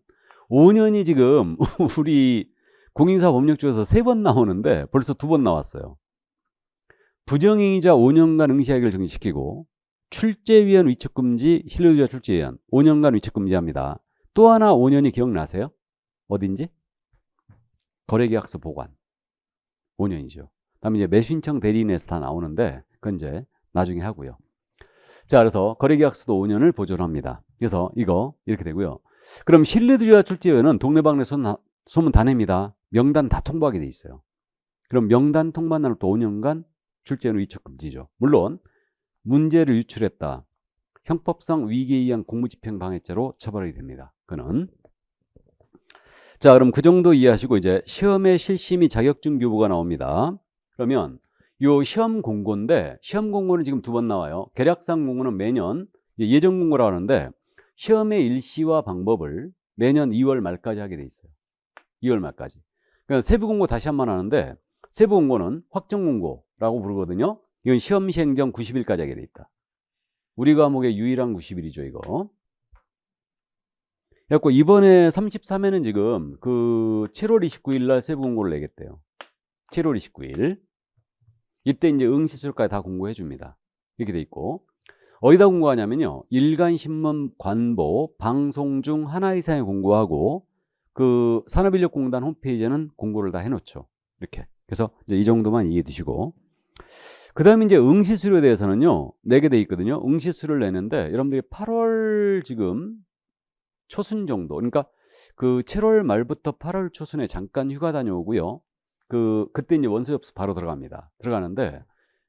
5년이 지금 우리 공인사 법령 쪽에서 3번 나오는데 벌써 2번 나왔어요. 부정행위자 5년간 응시하기를 정지시키고 출제위원 위촉금지, 신뢰도자 출제위원 5년간 위촉금지합니다. 또 하나 5년이 기억나세요? 어딘지? 거래계약서 보관. 5년이죠. 다음에 이제 매수신청 대리인에서 다 나오는데 그건 이제 나중에 하고요. 자, 그래서 거래계약서도 5년을 보존합니다. 그래서 이거 이렇게 되고요. 그럼 신뢰도지와 출제회는 동네방네 소문 다 냅니다. 명단 다 통보하게 돼 있어요. 그럼 명단 통보한 날부터 5년간 출제회는 위촉 금지죠. 물론 문제를 유출했다. 형법상 위기에 의한 공무집행 방해죄로 처벌이 됩니다. 그는. 자, 그럼 그 정도 이해하시고 이제 시험의 실시 및 자격증 교부가 나옵니다. 그러면 요 시험 공고인데 시험 공고는 지금 2번 나와요. 계략상 공고는 매년 예정 공고라고 하는데 시험의 일시와 방법을 매년 2월 말까지 하게 돼 있어요. 2월 말까지. 그러니까 세부 공고 다시 한 번 하는데 세부 공고는 확정 공고라고 부르거든요. 이건 시험 시행 전 90일까지 하게 돼 있다. 우리 과목의 유일한 90일이죠, 이거. 그래갖고 이번에 33회는 지금 그 7월 29일 날 세부 공고를 내겠대요. 7월 29일. 이때 이제 응시술까지 다 공고해 줍니다. 이렇게 돼 있고. 어디다 공고하냐면요. 일간신문, 관보, 방송 중 하나 이상의 공고하고 그 산업인력공단 홈페이지에는 공고를 다 해놓죠. 이렇게. 그래서 이제 이 정도만 이해해 두시고. 그 다음에 이제 응시수료에 대해서는요. 내게 돼 있거든요. 응시수료를 내는데 여러분들이 8월 지금 초순 정도. 그러니까 그 7월 말부터 8월 초순에 잠깐 휴가 다녀오고요. 그때 이제 원서 접수 바로 들어갑니다. 들어가는데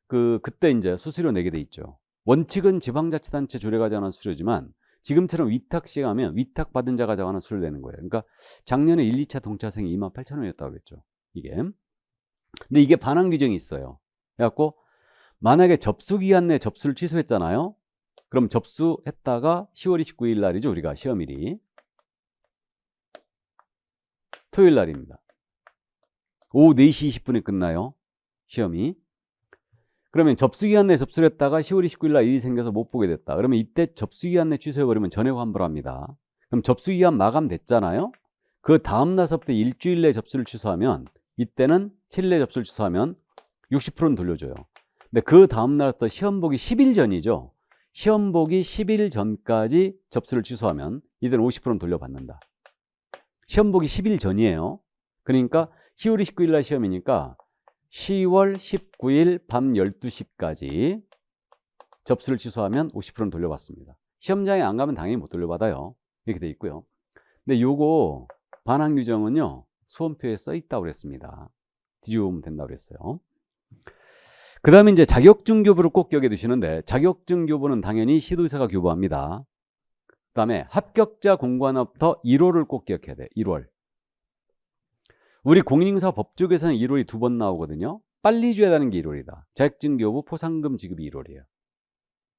그때 이제 수수료 내게 돼 있죠. 원칙은 지방자치단체 조례가 정하는 수수료지만 지금처럼 위탁 시행하면 위탁 받은 자가 정하는 수수료를 내는 거예요. 그러니까 작년에 1, 2차 동차생이 28,000원이었다고 그랬죠. 이게. 근데 이게 반환 규정이 있어요. 그래갖고 만약에 접수기간 내에 접수를 취소했잖아요. 그럼 접수했다가 10월 29일 날이죠. 우리가 시험일이. 토요일 날입니다. 오후 4시 20분에 끝나요. 시험이. 그러면 접수기간 내에 접수를 했다가 10월 29일 날 일이 생겨서 못 보게 됐다. 그러면 이때 접수기간 내에 취소해버리면 전액 환불합니다. 그럼 접수기간 마감됐잖아요. 그 다음 날서부터 일주일 내에 접수를 취소하면 이때는 7일 내에 접수를 취소하면 60%는 돌려줘요. 근데 그 다음 날부터 시험 보기 10일 전이죠. 시험 보기 10일 전까지 접수를 취소하면 이때는 50%는 돌려받는다. 시험 보기 10일 전이에요. 그러니까 10월 29일 날 시험이니까 10월 19일 밤 12시까지 접수를 취소하면 50%는 돌려받습니다. 시험장에 안 가면 당연히 못 돌려받아요. 이렇게 돼 있고요. 근데 요거 반환 규정은요. 수험표에 써 있다고 그랬습니다. 뒤집으면 된다고 그랬어요. 그 다음에 이제 자격증 교부를 꼭 기억해 두시는데 자격증 교부는 당연히 시도의사가 교부합니다. 그 다음에 합격자 공고하나부터 1월을 꼭 기억해야 돼. 1월. 우리 공인인사 법조계에서는 1월이 2번 나오거든요. 빨리 줘야 되는 게 1월이다. 자격증 교부 포상금 지급이 1월이에요.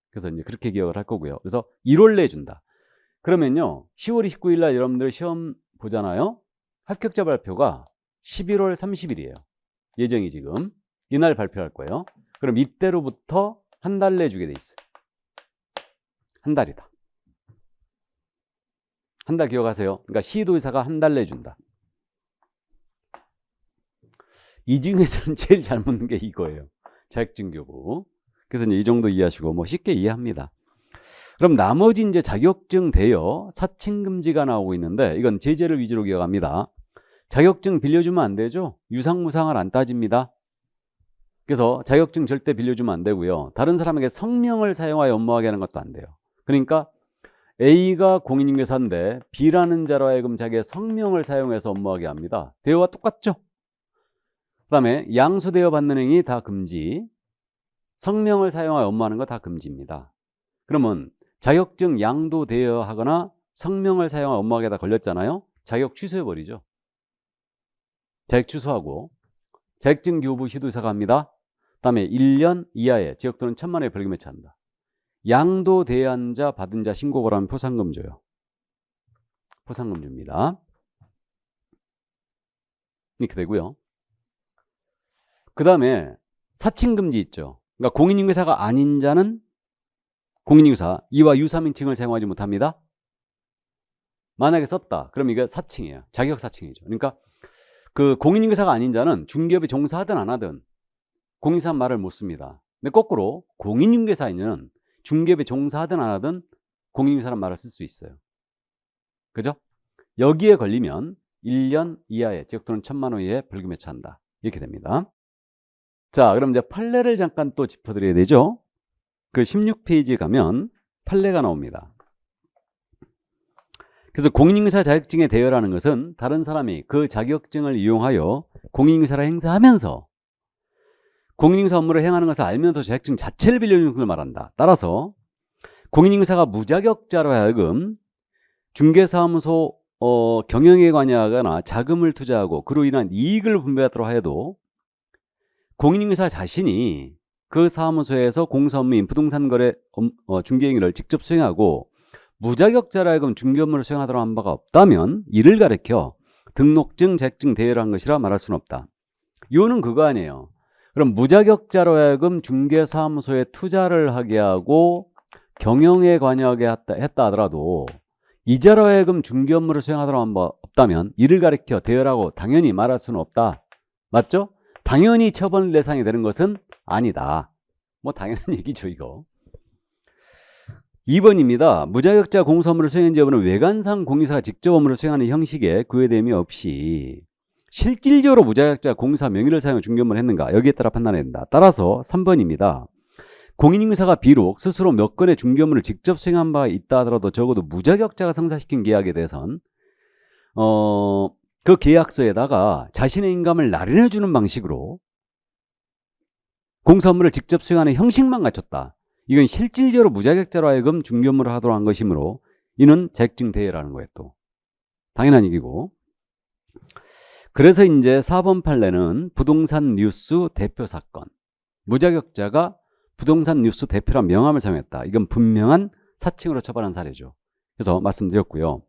그래서 이제 그렇게 기억을 할 거고요. 그래서 1월 내에 준다. 그러면요. 10월 29일 날 여러분들 시험 보잖아요. 합격자 발표가 11월 30일이에요. 예정이 지금. 이날 발표할 거예요. 그럼 이때로부터 한 달 내에 주게 돼 있어요. 한 달이다. 한 달 기억하세요. 그러니까 시도의사가 한 달 내에 준다. 이 중에서는 제일 잘 묻는 게 이거예요. 자격증 교부. 그래서 이제 이 정도 이해하시고 뭐 쉽게 이해합니다. 그럼 나머지 이제 자격증 대여 사칭 금지가 나오고 있는데 이건 제재를 위주로 기억합니다. 자격증 빌려주면 안 되죠. 유상무상을 안 따집니다. 그래서 자격증 절대 빌려주면 안 되고요. 다른 사람에게 성명을 사용하여 업무하게 하는 것도 안 돼요. 그러니까 A가 공인중개사인데 B라는 자로 하여금 자기의 성명을 사용해서 업무하게 합니다. 대여와 똑같죠? 그 다음에 양수 대여 받는 행위 다 금지. 성명을 사용하여 업무하는 거 다 금지입니다. 그러면 자격증 양도 대여하거나 성명을 사용하여 업무하게 하다 걸렸잖아요. 자격 취소해버리죠. 자격 취소하고 자격증 교부 시도의사가 합니다. 그 다음에 1년 이하의 지역 또는 1,000만 원의 벌금에 처한다. 양도 대여한 자 받은 자 신고를 하면 포상금 줘요. 포상금 줍니다. 이렇게 되고요. 그 다음에 사칭금지 있죠. 그러니까 공인중개사가 아닌 자는 공인중개사 이와 유사명칭을 사용하지 못합니다. 만약에 썼다. 그럼 이게 사칭이에요. 자격 사칭이죠. 그러니까 그 공인중개사가 아닌 자는 중개업에 종사하든 안 하든 공인중개사 말을 못 씁니다. 근데 거꾸로 공인중개사인은 중개업에 종사하든 안 하든 공인중개사라는 말을 쓸 수 있어요. 그죠? 여기에 걸리면 1년 이하의 지역 또는 1,000만 원 이하의 벌금에 처한다. 이렇게 됩니다. 자, 그럼 이제 판례를 잠깐 또 짚어드려야 되죠. 그 16페이지 가면 판례가 나옵니다. 그래서 공인인사 자격증의 대여라는 것은 다른 사람이 그 자격증을 이용하여 공인인사를 행사하면서 공인인사 업무를 행하는 것을 알면서 자격증 자체를 빌려주는 것을 말한다. 따라서 공인인사가 무자격자로 하여금 중개사무소 경영에 관여하거나 자금을 투자하고 그로 인한 이익을 분배하도록 하여도 공인인사 자신이 그 사무소에서 공사 업무인 부동산 거래 중개 행위를 직접 수행하고 무자격자로 하여금 중개 업무를 수행하도록 한 바가 없다면 이를 가리켜 등록증, 자격증 대여를 한 것이라 말할 수는 없다. 이거는 그거 아니에요. 그럼 무자격자로 하여금 중개사무소에 투자를 하게 하고 경영에 관여하게 했다 하더라도 이자로 하여금 중개 업무를 수행하도록 한 바 없다면 이를 가리켜 대여라고 당연히 말할 수는 없다. 맞죠? 당연히 처벌 대상이 되는 것은 아니다. 뭐 당연한 얘기죠, 이거. 2번입니다. 무자격자 공사 업무를 수행한 여부는 외관상 공인사가 직접 업무를 수행하는 형식에 구애됨이 없이 실질적으로 무자격자 공사 명의를 사용해 중개 업무를 했는가 여기에 따라 판단해야 된다. 따라서 3번입니다. 공인인사가 비록 스스로 몇 건의 중개 업무를 직접 수행한 바 있다 하더라도 적어도 무자격자가 성사시킨 계약에 대해선 그 계약서에다가 자신의 인감을 나련해 주는 방식으로 공사 업무를 직접 수행하는 형식만 갖췄다. 이건 실질적으로 무자격자로 하여금 중개 업무를 하도록 한 것이므로 이는 자격증 대여라는 거예요. 또 당연한 얘기고. 그래서 이제 4번 판례는 부동산 뉴스 대표 사건. 무자격자가 부동산 뉴스 대표란 명함을 사용했다. 이건 분명한 사칭으로 처벌한 사례죠. 그래서 말씀드렸고요.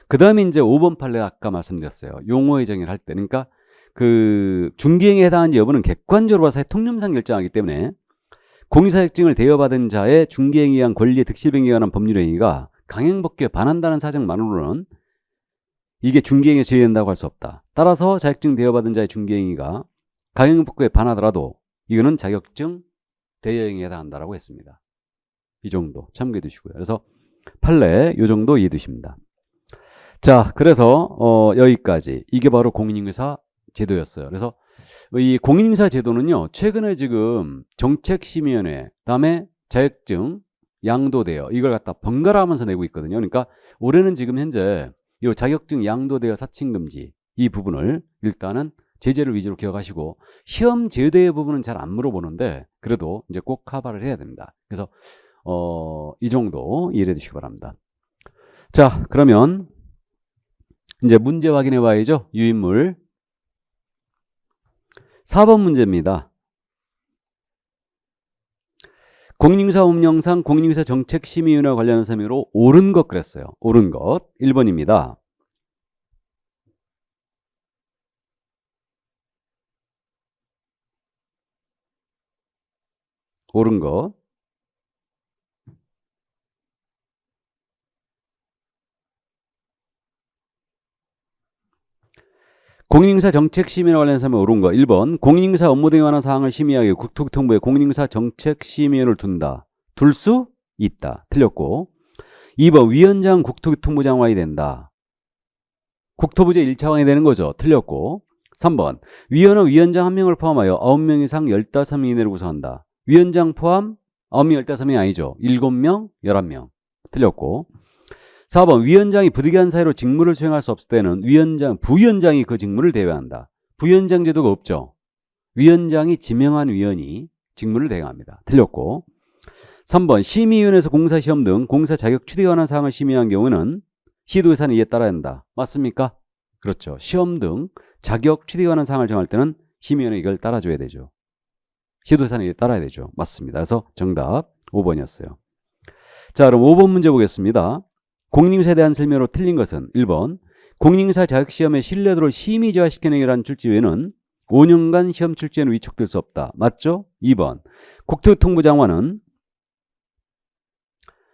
그 다음에 이제 5번 판례 아까 말씀드렸어요. 용어의 정의를 할 때. 그러니까 그 중개행위에 해당한지 여부는 객관적으로 봐서 통념상 결정하기 때문에 공인사격증을 대여받은 자의 중개행위에 의한 권리의 득실행위에 관한 법률행위가 강행법규에 반한다는 사정만으로는 이게 중개행위에 제외된다고 할 수 없다. 따라서 자격증 대여받은 자의 중개행위가 강행법규에 반하더라도 이거는 자격증 대여행위에 해당한다라고 했습니다. 이 정도 참고해 두시고요. 그래서 판례 이 정도 이해해 두십니다. 자, 그래서 여기까지 이게 바로 공인인사 제도였어요. 그래서 이 공인인사 제도는요, 최근에 지금 정책심의위원회, 그다음에 자격증, 양도대여 이걸 갖다 번갈아 하면서 내고 있거든요. 그러니까 올해는 지금 현재 이 자격증, 양도대여, 사칭금지 이 부분을 일단은 제재를 위주로 기억하시고 시험 제도의 부분은 잘 안 물어보는데 그래도 이제 꼭 커버를 해야 됩니다. 그래서 이 정도 이해해 주시기 바랍니다. 자, 그러면 이제 문제 확인해 봐야죠. 유인물 4번 문제입니다. 공인인사 운영상 공인인사 정책심의위원회와 관련한 사항으로 옳은 것 그랬어요. 옳은 것 1번입니다. 옳은 것. 공인인사 정책심의와 관련한 사항에 옳은 거 1번 공인인사 업무 등에 관한 사항을 심의하기 위해 국토교통부에 공인인사 정책심의위원회를 둔다. 둘 수 있다. 틀렸고 2번 위원장 국토교통부 장관이 된다. 국토부 제1차관이 되는 거죠. 틀렸고 3번 위원은 위원장 1명을 포함하여 9명 이상 15명 이내를 구성한다. 위원장 포함 9명 15명이 아니죠. 7명 11명. 틀렸고 4번 위원장이 부득이한 사유로 직무를 수행할 수 없을 때는 부위원장이 그 직무를 대행한다. 부위원장 제도가 없죠. 위원장이 지명한 위원이 직무를 대행합니다. 틀렸고 3번 심의위원회에서 공사시험 등 공사 자격 취득에 관한 사항을 심의한 경우는 시도의사는 이에 따라야 한다. 맞습니까? 그렇죠. 시험 등 자격 취득에 관한 사항을 정할 때는 심의위원회 이걸 따라줘야 되죠. 시도의사는 이에 따라야 되죠. 맞습니다. 그래서 정답 5번이었어요. 자, 그럼 5번 문제 보겠습니다. 공인인사에 대한 설명으로 틀린 것은 1번 공인인사 자격시험에 신뢰도를 심히 저하시키는 출제 외에는 5년간 시험 출제는 위촉될 수 없다. 맞죠? 2번 국토교통부 장관은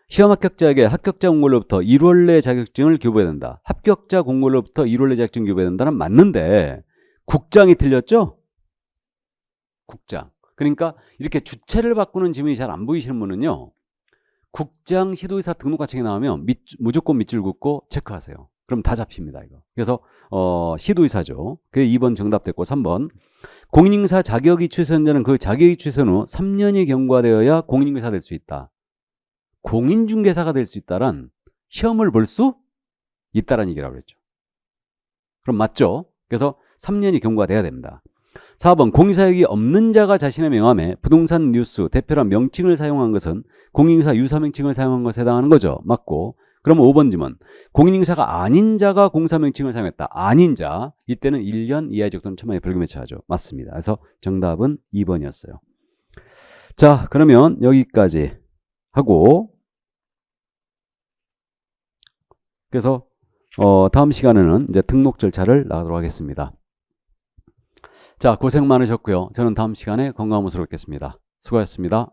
시험 합격자에게 합격자 공고로부터 1월 내 자격증을 교부해야 된다. 합격자 공고로부터 1월 내 자격증 교부해야 된다는 맞는데 국장이 틀렸죠? 국장. 그러니까 이렇게 주체를 바꾸는 지문이 잘 안 보이시는 분은요. 국장 시도의사 등록과정에 나오면 무조건 밑줄 긋고 체크하세요. 그럼 다 잡힙니다, 이거. 그래서 시도의사죠. 그게 2번 정답 됐고 3번. 공인인사 자격이 취소된 그 자격이 취소는 후 3년이 경과되어야 공인인사 될 수 있다. 공인중개사가 될 수 있다란 시험을 볼 수 있다라는 얘기라고 그랬죠. 그럼 맞죠? 그래서 3년이 경과돼야 됩니다. 4번 공인사역이 없는 자가 자신의 명함에 부동산 뉴스 대표란 명칭을 사용한 것은 공인인사 유사명칭을 사용한 것에 해당하는 거죠. 맞고. 그럼 5번 질문. 공인인사가 아닌 자가 공사명칭을 사용했다. 아닌 자. 이때는 1년 이하의 적도는 1,000만 원 벌금에 처하죠. 맞습니다. 그래서 정답은 2번이었어요. 자, 그러면 여기까지 하고 그래서 다음 시간에는 이제 등록 절차를 나가도록 하겠습니다. 자, 고생 많으셨고요. 저는 다음 시간에 건강한 모습으로 뵙겠습니다. 수고하셨습니다.